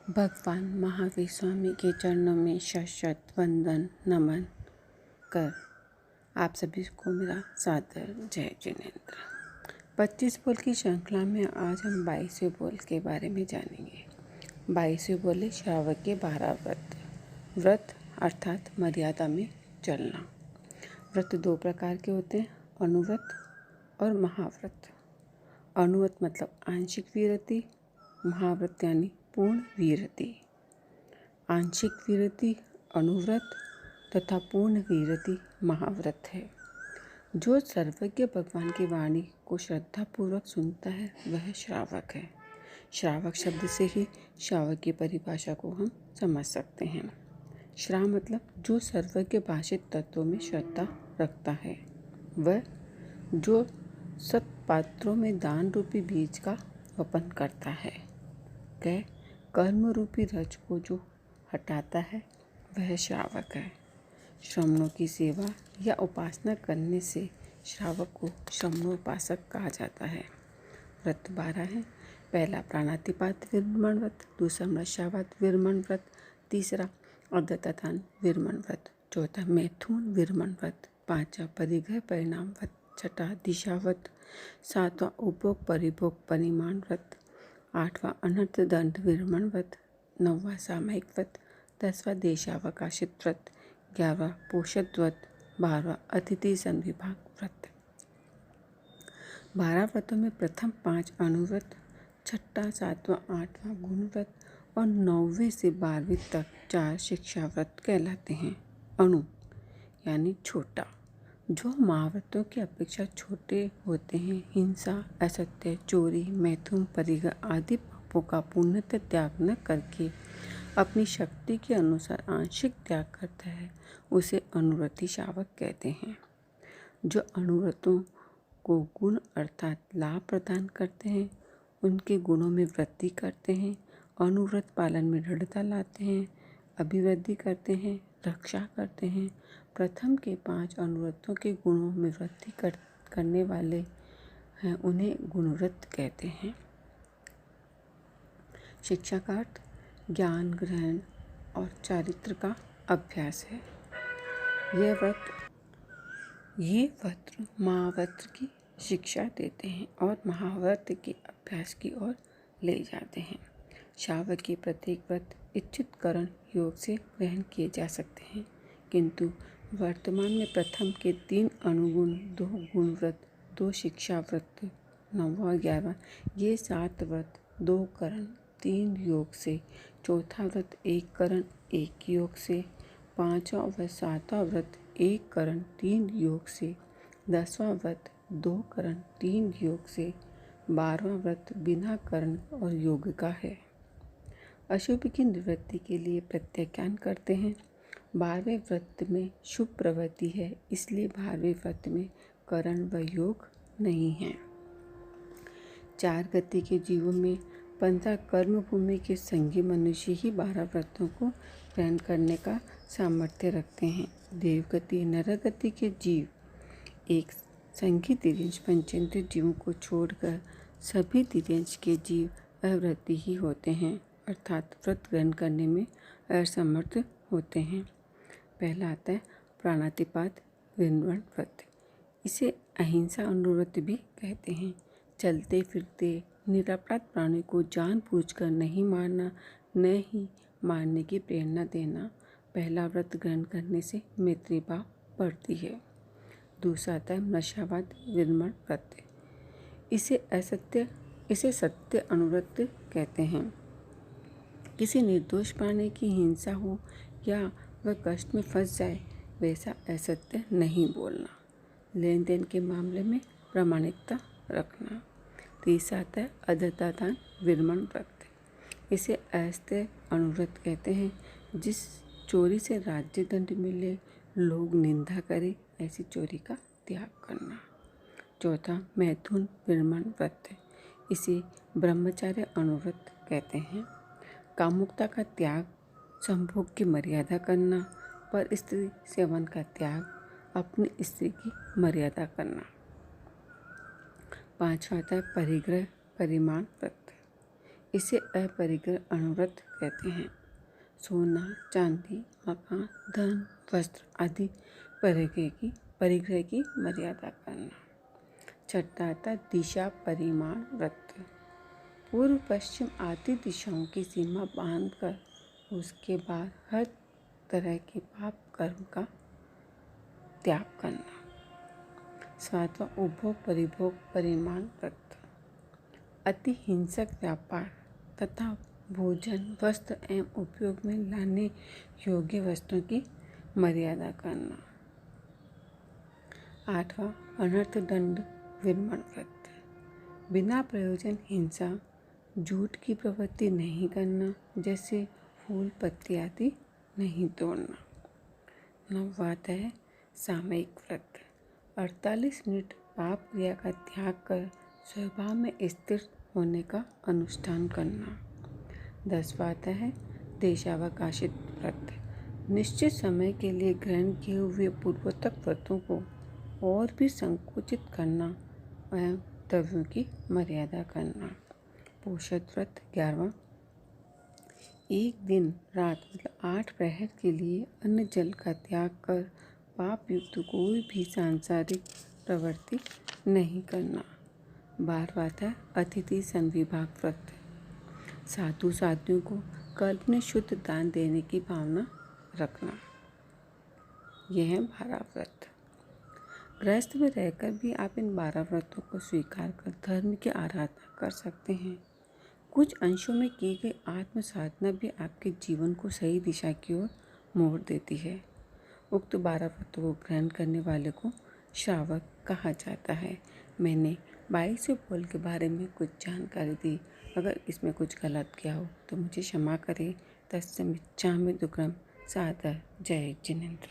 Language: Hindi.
भगवान महावीर स्वामी के चरणों में शत वंदन नमन कर आप सभी को मेरा सादर जय जिनेन्द्र। 25 बोल की श्रृंखला में आज हम 22वें बोल के बारे में जानेंगे। 22वें बोले श्रावक के 12 व्रत। व्रत अर्थात मर्यादा में चलना। व्रत 2 प्रकार के होते हैं, अनुव्रत और महाव्रत। अनुव्रत मतलब आंशिक विरति, महाव्रत यानी पूर्ण विरति। आंशिक विरति अनुव्रत तथा पूर्ण विरति महाव्रत है। जो सर्वज्ञ भगवान की वाणी को श्रद्धापूर्वक सुनता है वह श्रावक है। श्रावक शब्द से ही श्रावक की परिभाषा को हम समझ सकते हैं। श्राव मतलब जो सर्वज्ञ भाषित तत्वों में श्रद्धा रखता है, वह जो सत्पात्रों में दान रूपी बीज का वपन करता है, कह कर्म रूपी रज को जो हटाता है वह श्रावक है। श्रमणों की सेवा या उपासना करने से श्रावक को श्रमणोपासक कहा जाता है। व्रत 12 है। पहला प्राणातिपात विरमण व्रत, दूसरा नशावात विरमण व्रत, तीसरा अदत्तादान विरमण व्रत, चौथा मैथुन विरमण व्रत, पांचवा परिग्रह परिणाम व्रत, छठा दिशाव्रत, सातवां उपभोग परिभोग परिमाण व्रत, आठवां अनर्थ दंड विरमण व्रत, 9वां सामयिक व्रत, 10वां देशावकाशित व्रत, 11वां पोषद व्रत, 12वां अतिथि संविभाग व्रत। 12 व्रतों में प्रथम 5 अनुव्रत, 6वां 7वां 8वां गुण व्रत और 9वें से 12वीं तक 4 शिक्षा व्रत कहलाते हैं। अणु यानी छोटा, जो महाव्रतों की अपेक्षा छोटे होते हैं। हिंसा, असत्य, चोरी, मैथुन, परिग्रह आदि पापों का पूर्णतः त्याग न करके अपनी शक्ति के अनुसार आंशिक त्याग करता है, उसे अनुव्रती श्रावक कहते हैं। जो अनुव्रतों को गुण अर्थात लाभ प्रदान करते हैं, उनके गुणों में वृद्धि करते हैं, अनुव्रत पालन में दृढ़ता लाते हैं, अभिवृद्धि करते हैं, रक्षा करते हैं। प्रथम के 5 अनुव्रतों के गुणों में वृद्धि करने वाले हैं, उन्हें गुणव्रत कहते हैं। शिक्षा का अर्थ ज्ञान ग्रहण और चारित्र का अभ्यास है। ये व्रत महाव्रत की शिक्षा देते हैं और महाव्रत के अभ्यास की ओर ले जाते हैं। श्रावक के प्रत्येक व्रत इच्छित करण योग से ग्रहण किए जा सकते हैं, किंतु वर्तमान में प्रथम के 3 अनुगुण, 2 गुण व्रत, 2 शिक्षा व्रत, 9वां 11वां ये 7 व्रत 2 करण 3 योग से, चौथा व्रत 1 करण 1 योग से, 5वां व 7वां व्रत 1 करण 3 योग से, 10वां व्रत 2 करण 3 योग से, 12वां व्रत बिना करण और योग का है। अशुभ की निवृत्ति के लिए प्रत्याख्यान करते हैं। 12वें व्रत में शुभ प्रवृत्ति है, इसलिए 12वें व्रत में करण व योग नहीं है। 4 गति के जीवों में 15 कर्म भूमि के संगी मनुष्य ही 12 व्रतों को ग्रहण करने का सामर्थ्य रखते हैं। देवगति नरगति के जीव एक संगी तिर्यंश पंचेंद्रिय जीवों को छोड़कर सभी तिर्यंश के जीव अव्रती ही होते हैं, अर्थात व्रत ग्रहण करने में असमर्थ होते हैं। पहला आता है प्राणातिपात विरमण व्रत। इसे अहिंसा अनुव्रत भी कहते हैं। चलते फिरते निरपराध प्राणी को जानबूझकर नहीं मारना, न ही मारने की प्रेरणा देना। पहला व्रत ग्रहण करने से मैत्री भाव बढ़ती है। दूसरा आता है नशावाद विरमण व्रत। इसे सत्य अनुव्रत कहते हैं। किसी निर्दोष प्राणी की हिंसा हो या वह कष्ट में फंस जाए, वैसा असत्य नहीं बोलना। लेन देन के मामले में प्रामाणिकता रखना। तीसरा आता है अदत्तादान विरमण व्रत। इसे असत्य अनुव्रत कहते हैं। जिस चोरी से राज्य दंड मिले, लोग निंदा करें, ऐसी चोरी का त्याग करना। चौथा मैथुन विरमण व्रत। इसे ब्रह्मचार्य अनुव्रत कहते हैं। कामुकता का त्याग, संभोग की मर्यादा करना, पर स्त्री सेवन का त्याग, अपनी स्त्री की मर्यादा करना। 5वां आता है परिग्रह परिमाण व्रत। इसे अपरिग्रह अनुव्रत कहते हैं। सोना, चांदी, मकान, धन, वस्त्र आदि परिग्रह की मर्यादा करना। छठा था दिशा परिमाण व्रत। पूर्व पश्चिम आदि दिशाओं की सीमा बांधकर उसके बाद हर तरह के पाप कर्म का त्याग करना। सातवां उपभोग परिभोग परिमाण व्रत। अति हिंसक व्यापार तथा भोजन, वस्त्र एवं उपयोग में लाने योग्य वस्तुओं की मर्यादा करना। आठवां अनर्थ दंड विरमण व्रत। बिना प्रयोजन हिंसा, झूठ की प्रवृत्ति नहीं करना, जैसे फूल पत्ती आदि नहीं तोड़ना। नौवां है सामयिक व्रत। 48 मिनट पाप क्रिया का त्याग कर स्वभाव में स्थिर होने का अनुष्ठान करना। 10वां है देशावकाशित व्रत। निश्चित समय के लिए ग्रहण किए हुए पूर्वोक्त व्रतों को और भी संकुचित करना एवं द्रव्यों की मर्यादा करना। पोषद व्रत 11वां। एक दिन रात मतलब 8 प्रहर के लिए अन्न जल का त्याग कर पाप युक्त कोई भी सांसारिक प्रवृत्ति नहीं करना। 12वां है अतिथि संविभाग व्रत। साधु साध्वियों को कल्प में शुद्ध दान देने की भावना रखना। यह है 12 व्रत। गृहस्थ में रहकर भी आप इन 12 व्रतों को स्वीकार कर धर्म की आराधना कर सकते हैं। कुछ अंशों में की गई आत्म साधना भी आपके जीवन को सही दिशा की ओर मोड़ देती है। उक्त 12 व्रतों को ग्रहण करने वाले को श्रावक कहा जाता है। मैंने 22 पोल के बारे में कुछ जानकारी दी। अगर इसमें कुछ गलत किया हो तो मुझे क्षमा करें। तत्समिच्छामि दुक्कड़म। सादर जय जिनेंद्र।